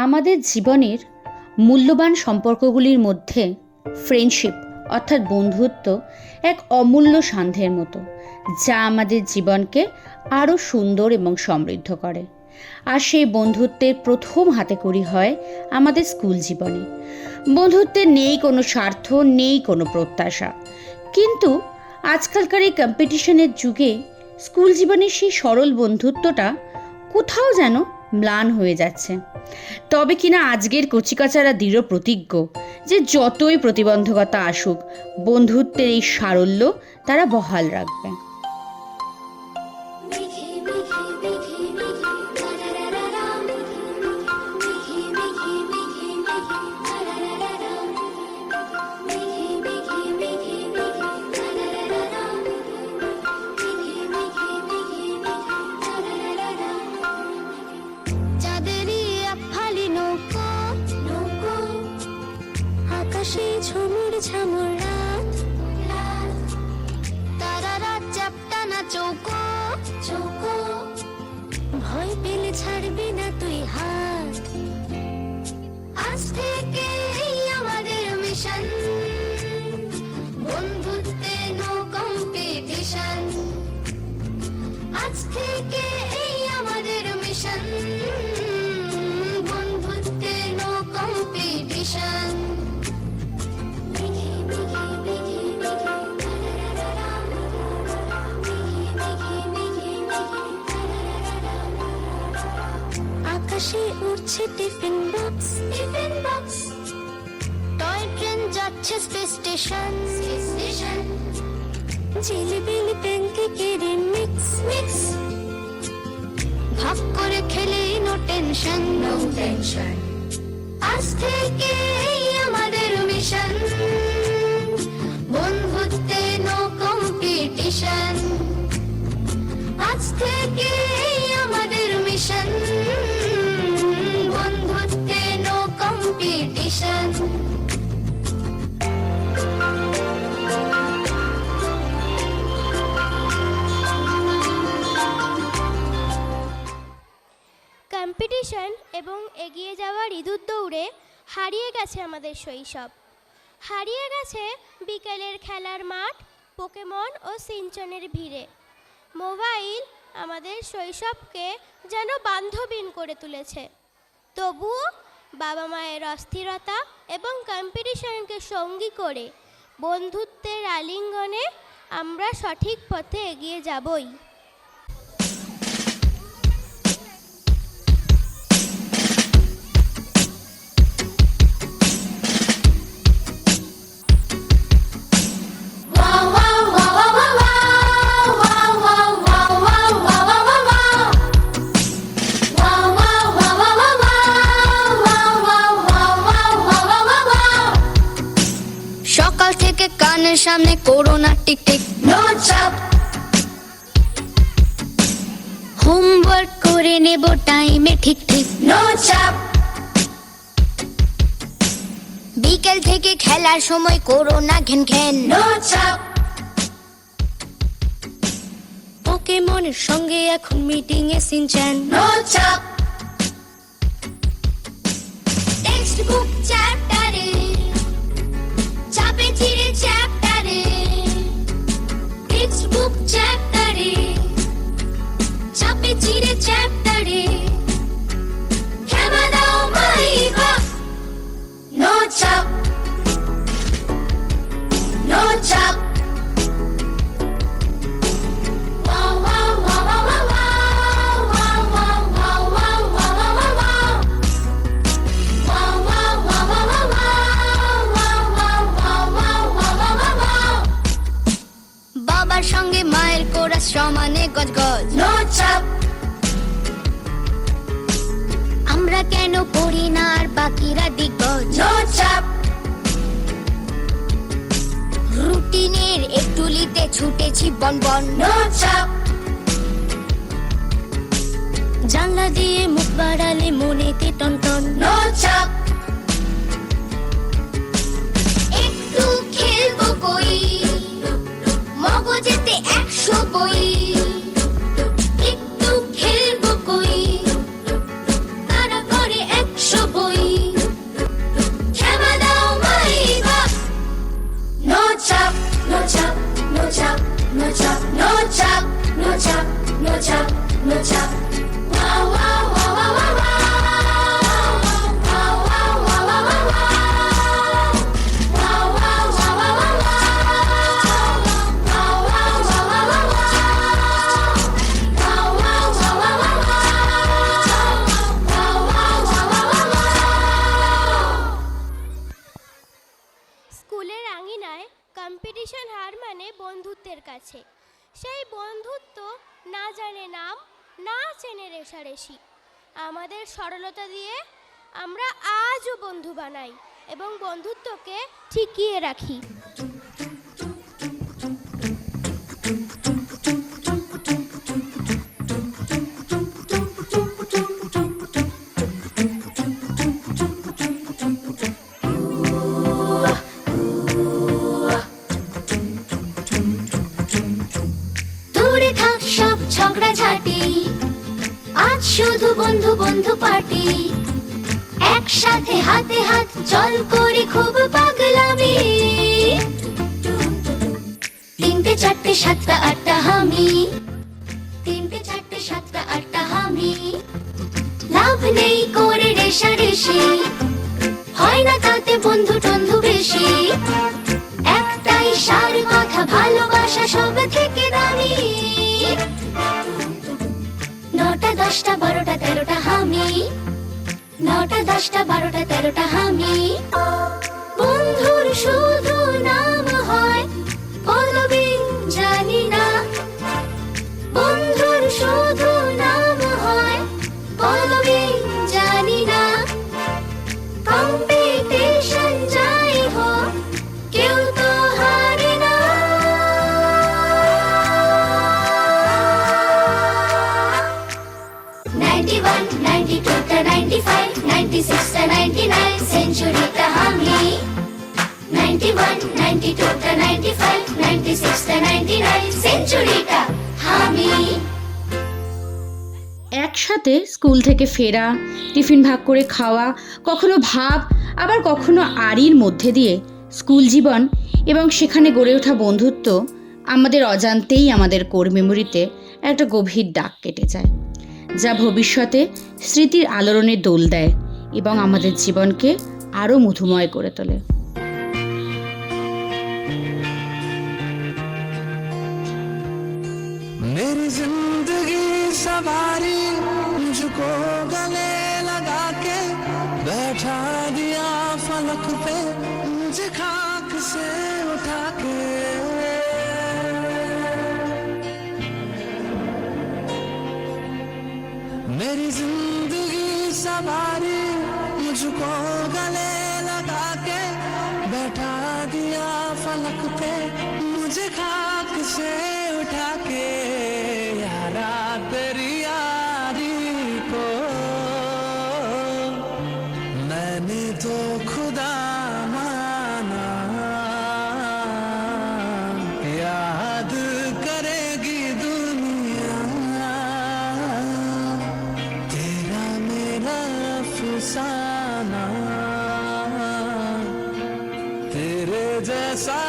আমাদের জীবনের মূল্যবান সম্পর্কগুলির মধ্যে ফ্রেন্ডশিপ অর্থাৎ বন্ধুত্ব এক অমূল্য সান্ধ্যের মতো, যা আমাদের জীবনকে আরও সুন্দর এবং সমৃদ্ধ করে। আর সেই বন্ধুত্বের প্রথম হাতেখড়ি হয় আমাদের স্কুল জীবনে। বন্ধুত্বের নেই কোনো স্বার্থ, নেই কোনো প্রত্যাশা, কিন্তু আজকালকার এই কম্পিটিশনের যুগে স্কুল জীবনের সেই সরল বন্ধুত্বটা কোথাও যেন ম্লান হয়ে যাচ্ছে। তবে কিনা আজকের কচিকাচারা দৃঢ় প্রতিজ্ঞ যে যতই প্রতিবন্ধকতা আসুক, বন্ধুত্বের এই সারল্য তারা বহাল রাখবে। ঝুমুর ঝামুর রাত, তারা রাত চাপটা না চৌকো চৌকো, ভয় পেলে ছাড়বি না তুই হাত। আজ থেকে আমাদের মিশন, বন্ধুত্বে নো কম্পিটিশন। আজ থেকে আমাদের মিশন, বন্ধুত্বে নো কম্পিটিশন। আকাশে উড়ছে tiffin box, tiffin box, toy train যাচ্ছে স্পেস স্টেশন, স্টেশন। ঝিলিবিলি প্যানকেকের মিক্স, মিক্স, ভাগ করে খেলেই নো টেনশন, নো টেনশন। আজ থেকে আমাদের মিশন, বন্ধুত্বে নো কম্পিটিশন। আজ থেকে আমাদের মিশন, বন্ধুত্বে নো কম্পিটিশন। কম্পিটিশন এবং এগিয়ে যাওয়ার ইঁদুর দৌড়ে হারিয়ে গেছে আমাদের শৈশব। হারিয়ে গেছে বিকেলের খেলার মাঠ, পোকেমন ও সিনচনের ভিড়ে। মোবাইল আমাদের শৈশবকে যেন বান্ধবীন করে তুলেছে। তবুও বাবা মায়ের অস্থিরতা এবং কম্পিটিশনকে সঙ্গী করে বন্ধুত্বের আলিঙ্গনে আমরা সঠিক পথে এগিয়ে যাবই। কানের সামনে করোনা টিক টিক, নো চাপ। হোমওয়ার্ক করে নেব টাইমে ঠিক ঠিক, নো চাপ। বিকেল থেকে খেলার সময় করোনা ঘেন ঘেন, নো চাপ। পোকেমনের সঙ্গে এখন মিটিং এ সিনচ্যান, নো চাপ। টেক্সট বুক চ্যাপ্টারে চাপে চিড়ে চ্যাপ্টারে, টেক্সট বুক চ্যাপ্টারে চাপে চিড়ে চ্যাপ্টারে। খেমা দাও মাইবা, নো চাপ, নো চাপ। সঙ্গে মায়ের কোরাস সমানে গজ গজ, নো চাপ। আমরা কেন পড়ি না আর বাকিরা দিগ্গজ, নো চাপ। রুটিনের একটুলিতে ছুটেছি বনবন, নো চাপ। জানলা দিয়ে মুখ বাড়ালে মনেতে টনটন, নো চাপ। একটু খেলবো কই, মগজেতে 100 বই। একটু খেলবো কই, তারা করে 100 বই। বন্ধুত্বের কাছে। সেই বন্ধুত্ব না জানে নাম, না চেনে রেশারেশি। আমাদের সরলতা দিয়ে আমরা আজও বন্ধু বানাই এবং বন্ধুত্বকে টিকিয়ে রাখি। দূরে থাক সব ঝগড়াঝাটি, আজ শুধু বন্ধু বন্ধু পার্টি। একসাথে হাতে হাত চল করি খুব পাগলামি। 3টে 4টে 7টা 8টা হামি, 3টে 4টে 7টা 8টা হামি। লাভ নেই করে রেশারেশি, হয় না তাতে বন্ধু টন্ধু বেশি। একটাই সার কথা, ভালোবাসা সব থেকে দামি। 9টা 10টা 12টা 13টা হামি, 9টা 10টা 12টা 13টা হামি। বন্ধুর শুধু নাম হয় পদবী জানি না, বন্ধুর শুধু নাম হয় পদবী জানি না। কম্পিটিশন যাই হোক কেউ তো হারে না। 91 92টা 95 96টা 99 সেঞ্চুরিটা হামি। 91 92টা 95 96টা 99 সেঞ্চুরিটা হামি। একসাথে স্কুল থেকে ফেরা, টিফিন ভাগ করে খাওয়া, কখনো ভাব আবার কখনো আড়ির মধ্যে দিয়ে স্কুল জীবন এবং সেখানে গড়ে ওঠা বন্ধুত্ব আমাদের অজান্তেই আমাদের কোর মেমোরিতে একটা গভীর দাগ কেটে যায়, যা ভবিষ্যতে স্মৃতির আলোড়নে দোল দেয় এবং আমাদের জীবনকে আরও মধুময় করে তোলে। मेरी जिंदगी सवारी मुझको गले लगा के बैठा दिया फलक पे, मुझे खाक से उठा के। मेरी जिंदगी सवारी मुझको गले लगा के बैठा दिया फलक पे, मुझे खाक से उठा के। यारा तेरी यारी को मैंने तो खुदा माना, याद करेगी दुनिया तेरा मेरा अफसाना। तेरे जैसा